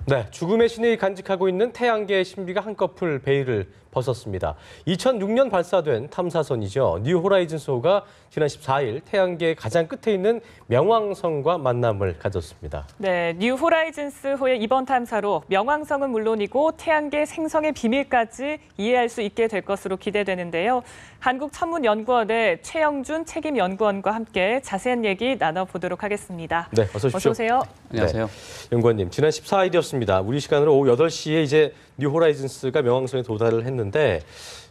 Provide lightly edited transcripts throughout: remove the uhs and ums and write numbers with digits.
네, 죽음의 신이 간직하고 있는 태양계의 신비가 한꺼풀 베일을 벗었습니다. 2006년 발사된 탐사선이죠. 뉴 호라이즌스호가 지난 14일 태양계의 가장 끝에 있는 명왕성과 만남을 가졌습니다. 네, 뉴 호라이즌스호의 이번 탐사로 명왕성은 물론이고 태양계 생성의 비밀까지 이해할 수 있게 될 것으로 기대되는데요. 한국천문연구원의 최영준 책임연구원과 함께 자세한 얘기 나눠보도록 하겠습니다. 네, 어서 오십시오. 어서 오세요. 안녕하세요. 네, 연구원님, 지난 14일이었습니다. 우리 시간으로 오후 8시에 이제 뉴 호라이즌스가 명왕성에 도달을 했는데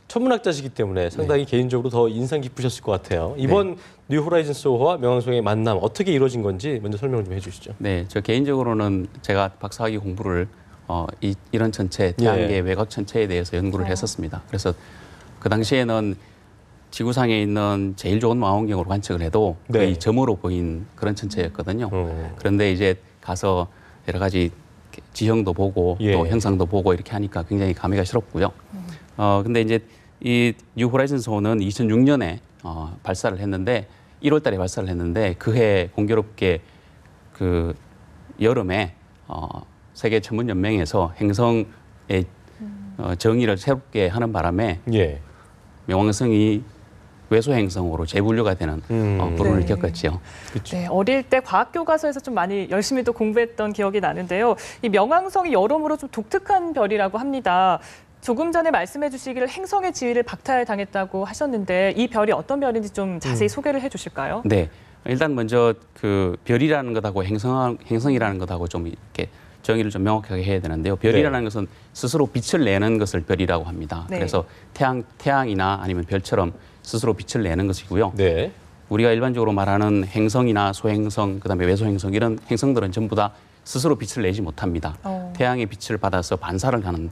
천문학자시기 때문에 상당히 개인적으로 더 인상 깊으셨을 것 같아요. 이번 뉴 호라이즌스호와 명왕성의 만남 어떻게 이루어진 건지 먼저 설명 좀 해주시죠. 네, 저 개인적으로는 제가 박사학위 공부를 이런 천체, 태양계 외곽 천체에 대해서 연구를 했었습니다. 그래서 그 당시에는 지구상에 있는 제일 좋은 망원경으로 관측을 해도 거의 점으로 보인 그런 천체였거든요. 그런데 이제 가서 여러 가지 지형도 보고 또 형상도 보고 이렇게 하니까 굉장히 감회가 새롭고요. 근데 이제 이 뉴 호라이즌스호는 2006년에 발사를 했는데 1월 달에 발사를 했는데 그해 공교롭게 그 여름에 세계 천문 연맹에서 행성의 정의를 새롭게 하는 바람에 명왕성이 외소 행성으로 재분류가 되는 불운을 겪었지요. 네, 어릴 때 과학 교과서에서 좀 많이 열심히 또 공부했던 기억이 나는데요. 이 명왕성이 여러모로 좀 독특한 별이라고 합니다. 조금 전에 말씀해 주시기를 행성의 지위를 박탈당했다고 하셨는데 이 별이 어떤 별인지 좀 자세히 소개를 해 주실까요? 네, 일단 먼저 그 별이라는 것하고 행성이라는 것하고 좀 이렇게 정의를 좀 명확하게 해야 되는데요. 별이라는 것은 스스로 빛을 내는 것을 별이라고 합니다. 그래서 태양이나 아니면 별처럼 스스로 빛을 내는 것이고요. 우리가 일반적으로 말하는 행성이나 소행성, 그다음에 외소행성 이런 행성들은 전부 다 스스로 빛을 내지 못합니다. 태양의 빛을 받아서 반사를 하는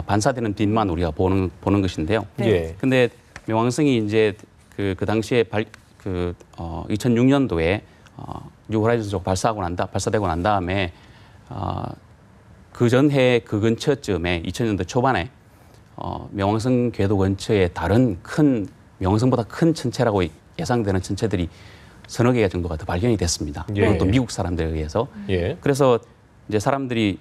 반사되는 빛만 우리가 보는 것인데요. 근데 명왕성이 이제 그 당시에 2006년도에 뉴 호라이즌스호 발사되고 난 다음에 그 전해 그 근처쯤에 2000년도 초반에 명왕성 궤도 근처에 다른 큰 명왕성보다 큰 천체라고 예상되는 천체들이 서너 개 정도가 더 발견이 됐습니다. 그것도 미국 사람들에 의해서. 그래서 이제 사람들이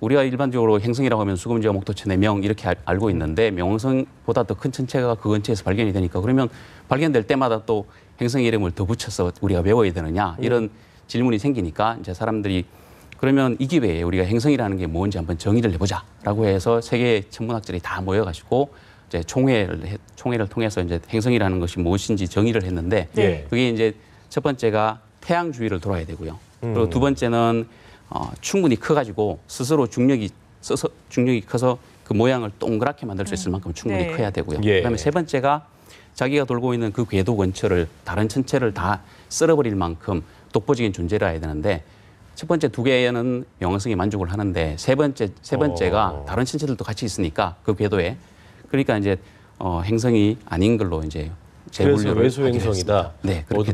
우리가 일반적으로 행성이라고 하면 수금지와 목토천의 명 이렇게 알고 있는데 명왕성보다 더 큰 천체가 그 근처에서 발견이 되니까 그러면 발견될 때마다 또 행성의 이름을 더 붙여서 우리가 외워야 되느냐 이런 질문이 생기니까 이제 사람들이 그러면 이 기회에 우리가 행성이라는 게 뭔지 한번 정의를 해보자라고 해서 세계 천문학자들이 다 모여가지고 이제 총회를 통해서 이제 행성이라는 것이 무엇인지 정의를 했는데 그게 이제 첫 번째가 태양 주위를 돌아야 되고요. 그리고 두 번째는 충분히 커가지고 스스로 중력이 커서 그 모양을 동그랗게 만들 수 있을 만큼 충분히 커야 되고요. 그다음에 세 번째가 자기가 돌고 있는 그 궤도 근처를 다른 천체를 다 쓸어버릴 만큼 독보적인 존재라 해야 되는데 첫 번째 두 개는 명왕성이 만족을 하는데 세 번째가 다른 천체들도 같이 있으니까 그 궤도에 그러니까 이제 행성이 아닌 걸로 이제 그래서 외소행성이다. 네, 모두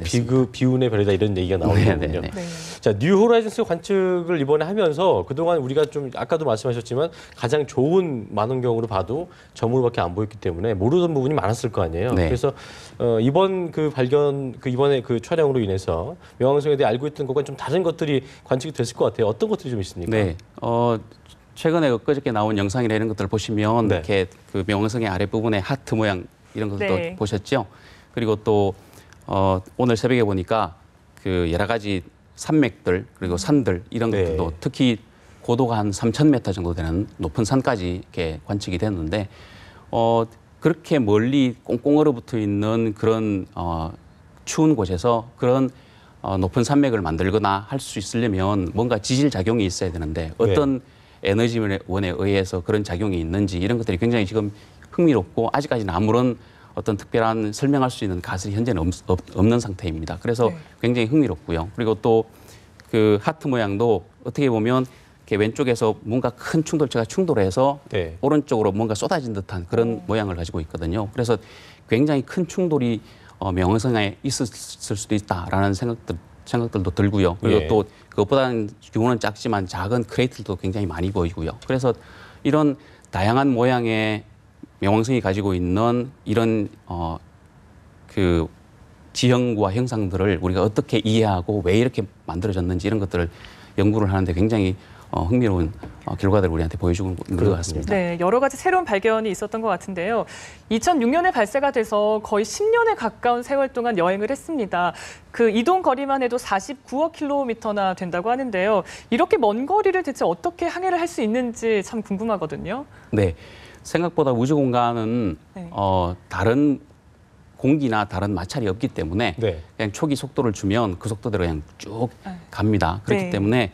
비운의 별이다 이런 얘기가 나오는군요. 자, 뉴 호라이즌스 관측을 이번에 하면서 그동안 우리가 좀 아까도 말씀하셨지만 가장 좋은 망원경으로 봐도 점으로밖에 안 보였기 때문에 모르던 부분이 많았을 거 아니에요. 그래서 이번 이번에 그 촬영으로 인해서 명왕성에 대해 알고 있던 것과 좀 다른 것들이 관측이 됐을 것 같아요. 어떤 것들이 좀 있습니까? 네. 최근에 엊그저께 나온 영상이나 이런 것들을 보시면 이렇게 그 명왕성의 아랫부분에 하트 모양 이런 것도 보셨죠? 그리고 또 오늘 새벽에 보니까 그 여러 가지 산맥들 그리고 산들 이런 것들도 특히 고도가 한 3,000m 정도 되는 높은 산까지 이렇게 관측이 됐는데 그렇게 멀리 꽁꽁 얼어붙어 있는 그런 추운 곳에서 그런 높은 산맥을 만들거나 할 수 있으려면 뭔가 지질 작용이 있어야 되는데 어떤 에너지원에 의해서 그런 작용이 있는지 이런 것들이 굉장히 지금 흥미롭고 아직까지는 아무런 어떤 특별한 설명할 수 있는 가설이 현재는 없는 상태입니다. 그래서 굉장히 흥미롭고요. 그리고 또 그 하트 모양도 어떻게 보면 이렇게 왼쪽에서 뭔가 큰 충돌체가 충돌해서 오른쪽으로 뭔가 쏟아진 듯한 그런 모양을 가지고 있거든요. 그래서 굉장히 큰 충돌이 명왕성에 있었을 수도 있다라는 생각들도 들고요. 그리고 또 그것보다는 규모는 작지만 작은 크레이터도 굉장히 많이 보이고요. 그래서 이런 다양한 모양의 명왕성이 가지고 있는 이런 그 지형과 형상들을 우리가 어떻게 이해하고 왜 이렇게 만들어졌는지 이런 것들을 연구를 하는데 굉장히 흥미로운 결과들을 우리한테 보여주고 있는 것 같습니다. 네, 여러 가지 새로운 발견이 있었던 것 같은데요. 2006년에 발사가 돼서 거의 10년에 가까운 세월 동안 여행을 했습니다. 그 이동 거리만 해도 49억 킬로미터나 된다고 하는데요. 이렇게 먼 거리를 대체 어떻게 항해를 할 수 있는지 참 궁금하거든요. 네, 생각보다 우주 공간은 네. 다른 공기나 다른 마찰이 없기 때문에 네. 그냥 초기 속도를 주면 그 속도대로 그냥 쭉 갑니다. 그렇기 네. 때문에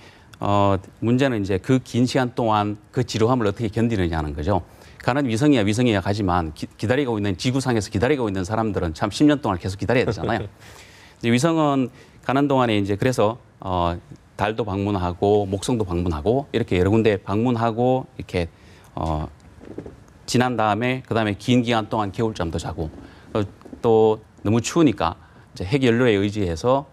문제는 이제 그 긴 시간 동안 그 지루함을 어떻게 견디느냐는 거죠. 가는 위성이야 가지만 기다리고 있는 지구상에서 기다리고 있는 사람들은 참 10년 동안 계속 기다려야 되잖아요. 이제 위성은 가는 동안에 이제 그래서 달도 방문하고 목성도 방문하고 이렇게 여러 군데 방문하고 이렇게 지난 다음에 그다음에 긴 기간 동안 겨울잠도 자고 또 너무 추우니까 이제 핵 연료에 의지해서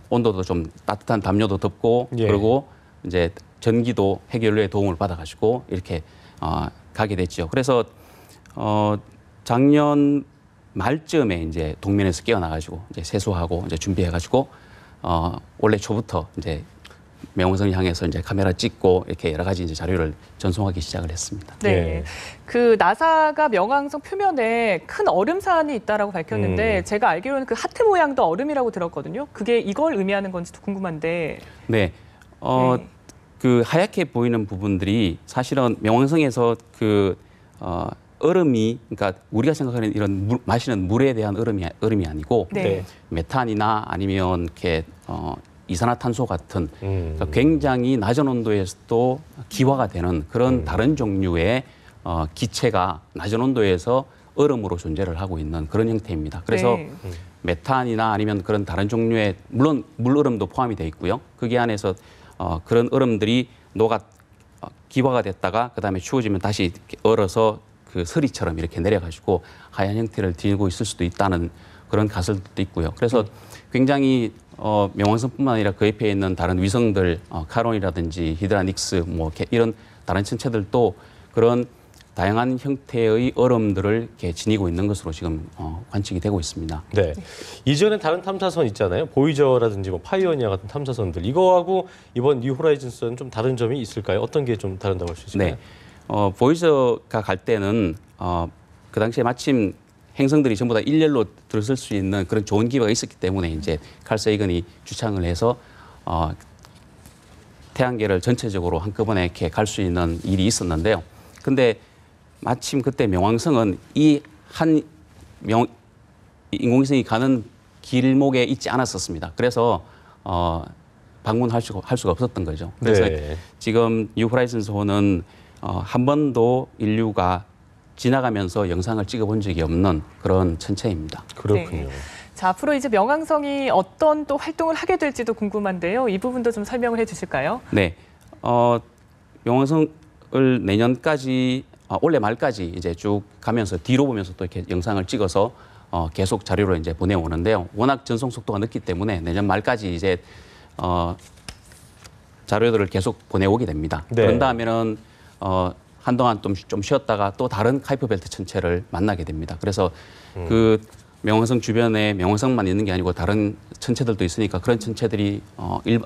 온도도 좀 따뜻한 담요도 덮고 예. 그리고 이제 전기도 핵 연료의 도움을 받아가지고 이렇게 가게 됐죠. 그래서 작년 말쯤에 이제 동면에서 깨어나가지고 이제 세수하고 이제 준비해가지고 올해 초부터 이제 명왕성을 향해서 이제 카메라 찍고 이렇게 여러 가지 이제 자료를 전송하기 시작을 했습니다. 네, 예. 그 나사가 명왕성 표면에 큰 얼음 산이 있다라고 밝혔는데 제가 알기로는 그 하트 모양도 얼음이라고 들었거든요. 그게 이걸 의미하는 건지도 궁금한데. 네, 네. 그 하얗게 보이는 부분들이 사실은 명왕성에서 그 얼음이 그러니까 우리가 생각하는 이런 마시는 물에 대한 얼음이 아니고 네. 메탄이나 아니면 이렇게 이산화탄소 같은 그러니까 굉장히 낮은 온도에서도 기화가 되는 그런 다른 종류의 기체가 낮은 온도에서 얼음으로 존재를 하고 있는 그런 형태입니다. 그래서 네. 메탄이나 아니면 그런 다른 종류의 물론 물얼음도 포함이 되어 있고요. 거기 안에서 그런 얼음들이 기화가 됐다가 그다음에 추워지면 다시 이렇게 얼어서 그 서리처럼 이렇게 내려가지고 하얀 형태를 띠고 있을 수도 있다는 그런 가설도 있고요. 그래서 굉장히 명왕성뿐만 아니라 그 옆에 있는 다른 위성들, 카론이라든지 히드라닉스, 뭐 이런 다른 천체들도 그런 다양한 형태의 얼음들을 이렇게 지니고 있는 것으로 지금 관측이 되고 있습니다. 네. 이전에 다른 탐사선 있잖아요. 보이저라든지 뭐 파이오니아 같은 탐사선들. 이거하고 이번 뉴 호라이즌스는 좀 다른 점이 있을까요? 어떤 게 좀 다른다고 할 수 있을까요? 네. 보이저가 갈 때는 그 당시에 마침 행성들이 전부 다 일렬로 들어설 수 있는 그런 좋은 기회가 있었기 때문에 이제 칼 세이건이 주창을 해서 태양계를 전체적으로 한꺼번에 이렇게 갈 수 있는 일이 있었는데요. 근데 마침 그때 명왕성은 이 한 인공위성이 가는 길목에 있지 않았었습니다. 그래서 방문할 수가 없었던 거죠. 그래서 네. 지금 뉴 호라이즌스호는 한 번도 인류가 지나가면서 영상을 찍어본 적이 없는 그런 천체입니다. 그렇군요. 네. 자, 앞으로 이제 명왕성이 어떤 또 활동을 하게 될지도 궁금한데요. 이 부분도 좀 설명을 해주실까요? 네, 명왕성을 내년까지 올해 말까지 이제 쭉 가면서 뒤로 보면서 또 이렇게 영상을 찍어서 계속 자료를 이제 보내오는데요. 워낙 전송 속도가 늦기 때문에 내년 말까지 이제 자료들을 계속 보내오게 됩니다. 네. 그런 다음에는 한동안 좀 쉬었다가 또 다른 카이퍼 벨트 천체를 만나게 됩니다. 그래서 그 명왕성 주변에 명왕성만 있는 게 아니고 다른 천체들도 있으니까 그런 천체들이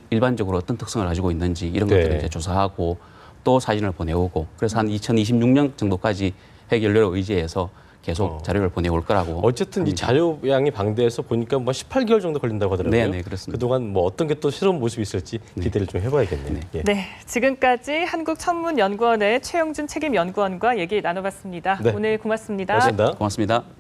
일반적으로 어떤 특성을 가지고 있는지 이런 네. 것들을 이제 조사하고 또 사진을 보내오고 그래서 한 2026년 정도까지 핵 연료를 의지해서 계속 자료를 보내올 거라고 어쨌든 합니다. 이 자료량이 방대해서 보니까 뭐 18개월 정도 걸린다고 하더라고요. 네, 네, 그렇습니다. 그동안 뭐 어떤 게 또 새로운 모습이 있을지 기대를 좀 해봐야겠네요. 네. 예. 네, 지금까지 한국천문연구원의 최영준 책임연구원과 얘기 나눠봤습니다. 네. 오늘 고맙습니다. 고맙습니다. 고맙습니다.